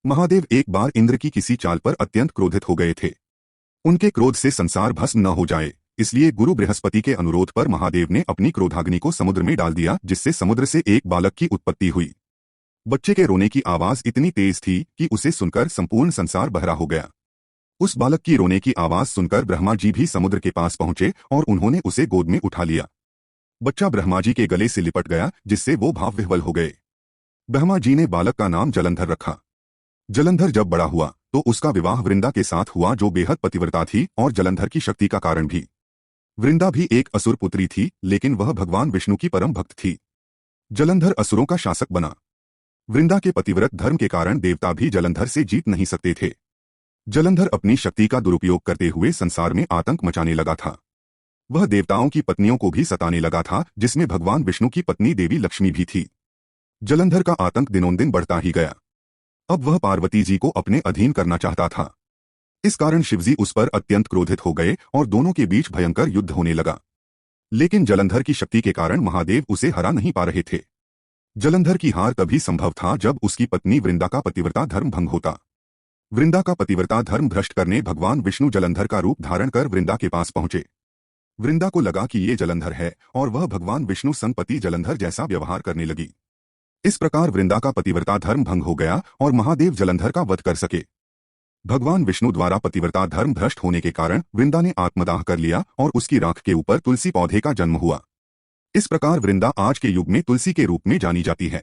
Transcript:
महादेव एक बार इंद्र की किसी चाल पर अत्यंत क्रोधित हो गए थे। उनके क्रोध से संसार भस्म न हो जाए, इसलिए गुरु बृहस्पति के अनुरोध पर महादेव ने अपनी क्रोधाग्नि को समुद्र में डाल दिया, जिससे समुद्र से एक बालक की उत्पत्ति हुई। बच्चे के रोने की आवाज इतनी तेज थी कि उसे सुनकर संपूर्ण संसार बहरा हो गया। उस बालक की रोने की आवाज सुनकर ब्रह्मा जी भी समुद्र के पास पहुंचे और उन्होंने उसे गोद में उठा लिया। बच्चा ब्रह्मा जी के गले से लिपट गया, जिससे वो भाव विह्वल हो गए। ब्रह्मा जी ने बालक का नाम जलंधर रखा। जलंधर जब बड़ा हुआ तो उसका विवाह वृंदा के साथ हुआ, जो बेहद पतिव्रता थी और जलंधर की शक्ति का कारण भी। वृंदा भी एक असुर पुत्री थी, लेकिन वह भगवान विष्णु की परम भक्त थी। जलंधर असुरों का शासक बना। वृंदा के पतिव्रत धर्म के कारण देवता भी जलंधर से जीत नहीं सकते थे। जलंधर अपनी शक्ति का दुरुपयोग करते हुए संसार में आतंक मचाने लगा था। वह देवताओं की पत्नियों को भी सताने लगा था, जिसमें भगवान विष्णु की पत्नी देवी लक्ष्मी भी थी। जलंधर का आतंक दिनोंदिन बढ़ता ही गया। अब वह पार्वती जी को अपने अधीन करना चाहता था। इस कारण शिवजी उस पर अत्यंत क्रोधित हो गए और दोनों के बीच भयंकर युद्ध होने लगा। लेकिन जलंधर की शक्ति के कारण महादेव उसे हरा नहीं पा रहे थे। जलंधर की हार तभी संभव था जब उसकी पत्नी वृंदा का पतिव्रता धर्म भंग होता। वृंदा का पतिव्रता धर्म भ्रष्ट करने भगवान विष्णु जलंधर का रूप धारण कर वृंदा के पास पहुंचे। वृंदा को लगा कि ये जलंधर है और वह भगवान विष्णु संग पति जलंधर जैसा व्यवहार करने लगी। इस प्रकार वृंदा का पतिव्रता धर्म भंग हो गया और महादेव जलंधर का वध कर सके। भगवान विष्णु द्वारा पतिव्रता धर्म भ्रष्ट होने के कारण वृंदा ने आत्मदाह कर लिया और उसकी राख के ऊपर तुलसी पौधे का जन्म हुआ। इस प्रकार वृंदा आज के युग में तुलसी के रूप में जानी जाती है।